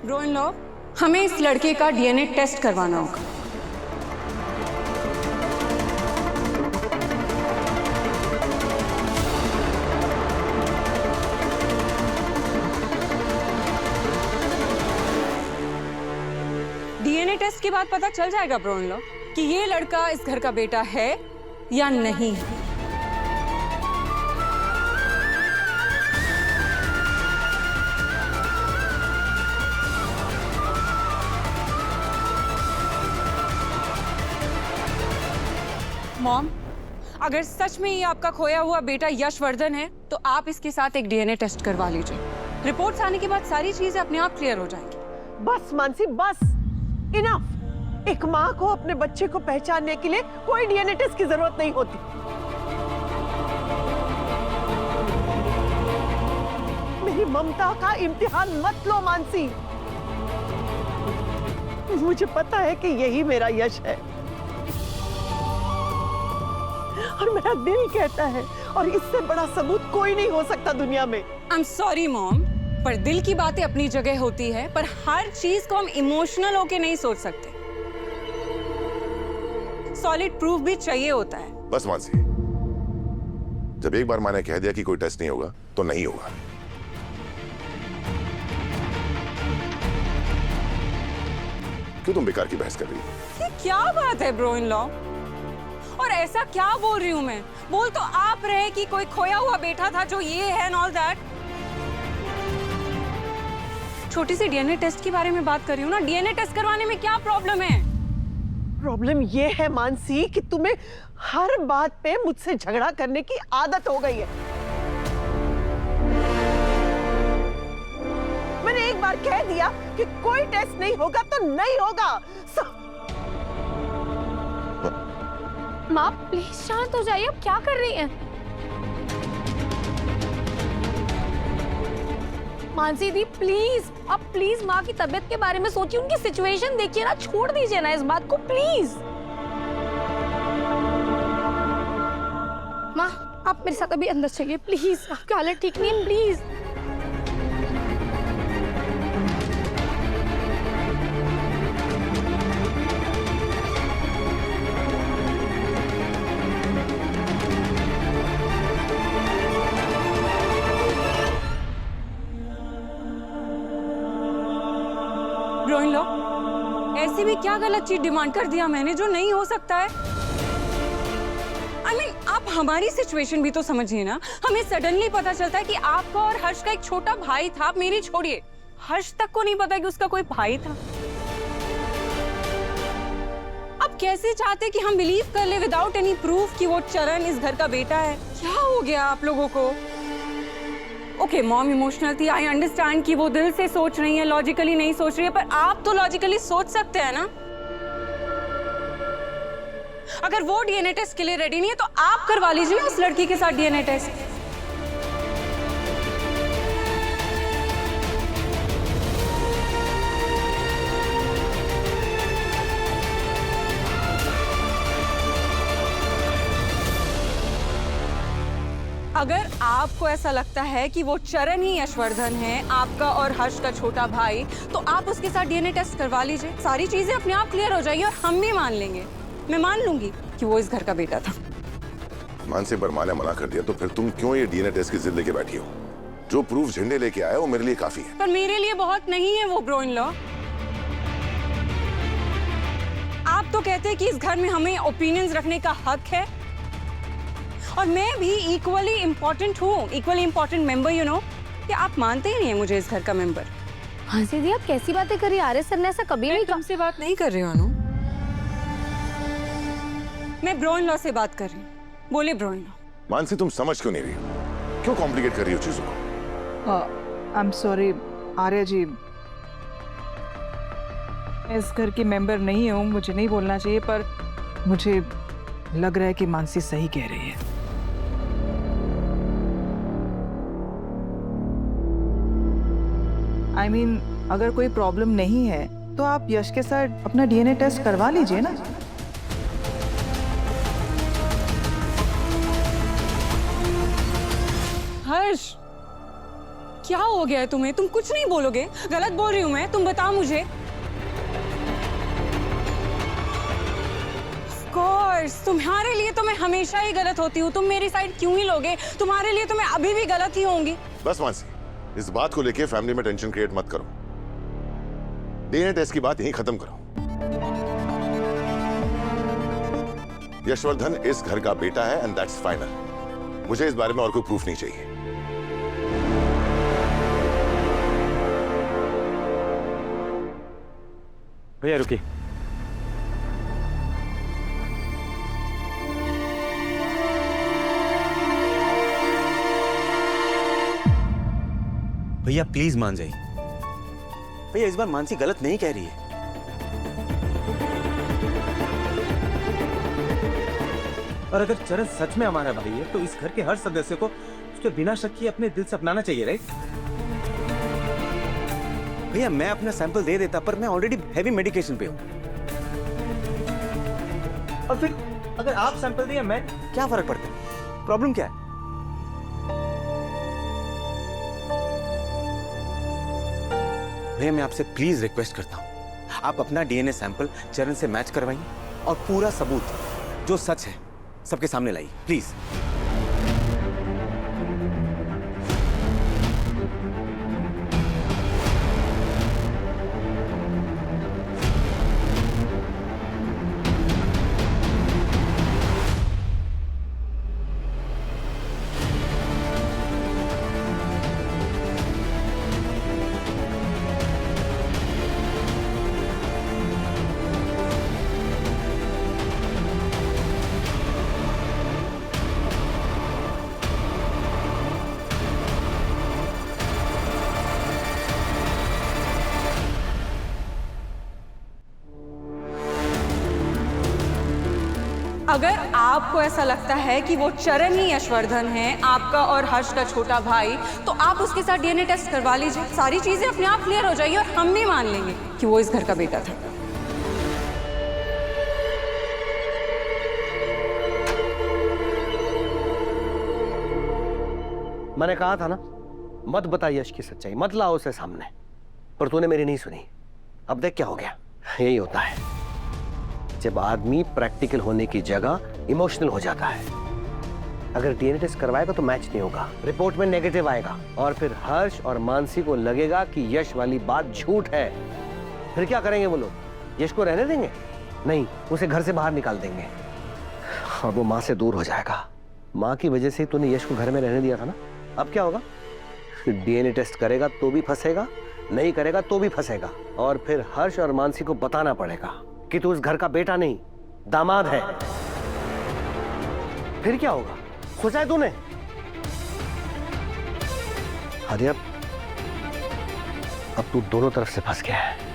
Bro in law, हमें इस लड़के का डीएनए टेस्ट करवाना होगा। डीएनए टेस्ट के बाद पता चल जाएगा ब्रो इन लॉ कि ये लड़का इस घर का बेटा है या नहीं। मॉम, अगर सच में ये आपका खोया हुआ बेटा यशवर्धन है तो आप इसके साथ एक डीएनए टेस्ट करवा लीजिए। रिपोर्ट्स आने के बाद सारी चीजें अपने आप क्लियर हो जाएंगी। बस मानसी बस, इनफ। एक माँ को अपने बच्चे को पहचानने के लिए कोई डीएनए टेस्ट की जरूरत नहीं होती। मेरी ममता का इम्तिहान मत लो मानसी। मुझे पता है कि यही मेरा यश है और मेरा दिल कहता है, और इससे बड़ा सबूत कोई नहीं हो सकता दुनिया में। आई एम सॉरी मॉम, पर दिल की बातें अपनी जगह होती है, पर हर चीज को हम इमोशनल होके नहीं सोच सकते। सॉलिड प्रूफ भी चाहिए होता है। बस मानसी, जब एक बार मैंने कह दिया कि कोई टेस्ट नहीं होगा तो नहीं होगा। क्यों तुम बेकार की बहस कर रही हो? ये क्या बात है ब्रो इन लॉ? और ऐसा क्या बोल रही हूँ मैं? बोल तो आप रहे कि कोई खोया हुआ बेटा था जो ये है एंड ऑल दैट। छोटी सी डीएनए टेस्ट के बारे में बात कर रही हूँ ना। डीएनए टेस्ट करवाने में क्या प्रॉब्लम है? प्रॉब्लम ये है मानसी कि तुम्हें हर बात पे मुझसे झगड़ा करने की आदत हो गई है। मैंने एक बार कह दिया कि कोई टेस्ट नहीं होगा तो नहीं होगा। माँ प्लीज शांत हो जाइए, अब क्या कर रही हैं? मानसी दी प्लीज, अब प्लीज माँ की तबीयत के बारे में सोचिए, उनकी सिचुएशन देखिए ना, छोड़ दीजिए ना इस बात को प्लीज। माँ आप मेरे साथ अभी अंदर चलिए प्लीज, आपकी हालत ठीक नहीं है प्लीज। ब्रो इन लॉ, ऐसी भी क्या गलत चीज डिमांड कर दिया मैंने जो नहीं हो सकता है? I mean, आप हमारी सिचुएशन भी तो समझिए ना। हमें सडनली पता चलता है कि आपका और हर्ष का एक छोटा भाई था। आप मेरी छोड़िए, हर्ष तक को नहीं पता कि उसका कोई भाई था। आप कैसे चाहते कि हम बिलीव कर ले विदाउट एनी प्रूफ कि वो चरण इस घर का बेटा है? क्या हो गया आप लोगों को? ओके मॉम इमोशनल थी, आई अंडरस्टैंड कि वो दिल से सोच रही है, लॉजिकली नहीं सोच रही है, पर आप तो लॉजिकली सोच सकते हैं ना। अगर वो डीएनए टेस्ट के लिए रेडी नहीं है तो आप करवा लीजिए उस लड़की के साथ डीएनए टेस्ट। अगर आपको ऐसा लगता है कि वो चरण ही यशवर्धन है, आपका और हर्ष का छोटा भाई, तो आप उसके साथ डीएनए टेस्ट करवा लीजिए। सारी चीजें अपने आप क्लियर हो जाएगी और हम भी मान लेंगे। मैं मान लूंगी कि वो इस घर का बेटा था। मानसी, पर माँ ने मना कर दिया तो फिर तुम क्यों ये डीएनए टेस्ट की जिद लेके बैठी हो? जो प्रूफ झंडे लेके आया वो मेरे लिए काफी है। पर मेरे लिए बहुत नहीं है वो ब्रो इन लॉ। आप तो कहते हैं कि इस घर में हमें ओपिनियंस रखने का हक है, और मैं भी इक्वली इम्पोर्टेंट हूँ, equally important member you know. कि आप मानते ही नहीं है मुझे इस घर का मेंबर। मानसी दी आप कैसी बातें कर रही हैं? आर्य सर ने ऐसा कभी नहीं कहा। तुमसे बात नहीं कर रही हूँ अनु, मैं ब्रो इन लॉ से बात कर रही हूँ। बोले ब्रो इन लॉ। मानसी, तुम समझ क्यों नहीं रही हो? क्यों कॉम्प्लिकेट कर रही हो चीजों को? I am sorry Arya ji, मैं इस घर की मेंबर नहीं हूँ, मुझे नहीं बोलना चाहिए, पर मुझे लग रहा है कि मानसी सही कह रही है। I mean, अगर कोई प्रॉब्लम नहीं है तो आप यश के साथ अपना डीएनए टेस्ट करवा लीजिए ना। हर्ष, क्या हो गया है तुम्हें? तुम कुछ नहीं बोलोगे? गलत बोल रही हूँ मैं? तुम बताओ मुझे। Of course, तुम्हारे लिए तो मैं हमेशा ही गलत होती हूँ। तुम मेरी साइड क्यों ही लोगे? तुम्हारे लिए तो मैं अभी भी गलत ही होंगी। बस मानसी, इस बात को लेके फैमिली में टेंशन क्रिएट मत करो। डीएनए टेस्ट की बात यहीं खत्म करो। यशवर्धन इस घर का बेटा है एंड दैट्स फाइनल। मुझे इस बारे में और कोई प्रूफ नहीं चाहिए। भैया रुकिए। भैया प्लीज मान जाइए। भैया इस बार मानसी गलत नहीं कह रही है। और अगर चरण सच में हमारा भाई है तो इस घर के हर सदस्य को उसके बिना शक किए अपने दिल से अपनाना चाहिए, राइट? भैया मैं अपना सैंपल दे देता, पर मैं ऑलरेडी हैवी मेडिकेशन पे हूं। और फिर अगर आप सैंपल दिए मैं, क्या फर्क पड़ता है? प्रॉब्लम क्या है? भैया मैं आपसे प्लीज रिक्वेस्ट करता हूं, आप अपना डीएनए सैंपल चरण से मैच करवाइए और पूरा सबूत जो सच है सबके सामने लाइए, प्लीज। अगर आपको ऐसा लगता है कि वो चरण ही यशवर्धन है, आपका और हर्ष का छोटा भाई, तो आप उसके साथ डीएनए टेस्ट करवा लीजिए। सारी चीजें अपने आप क्लियर हो जाएगी और हम भी मान लेंगे कि वो इस घर का बेटा था। मैंने कहा था ना, मत बता यश की सच्चाई, मत लाओ उसे सामने, पर तूने मेरी नहीं सुनी। अब देख क्या हो गया। यही होता है जब आदमी प्रैक्टिकल होने की जगह इमोशनल हो जाता है। अगर डीएनए टेस्ट करवाएगा तो मैच नहीं होगा, रिपोर्ट में नेगेटिव आएगा और फिर हर्ष और मानसी को लगेगा कि यश वाली बात झूठ है। फिर क्या करेंगे वो लोग? यश को रहने देंगे? नहीं, उसे घर से बाहर निकाल देंगे और वो माँ से दूर हो जाएगा। माँ की वजह से तूने यश को घर में रहने दिया था ना। अब क्या होगा? डीएनए टेस्ट करेगा तो भी फंसेगा, नहीं करेगा तो भी फंसेगा, और फिर हर्ष और मानसी को बताना पड़ेगा कि तू उस घर का बेटा नहीं, दामाद है। फिर क्या होगा? सोचा है तूने? अरे अब तू दोनों तरफ से फंस गया है।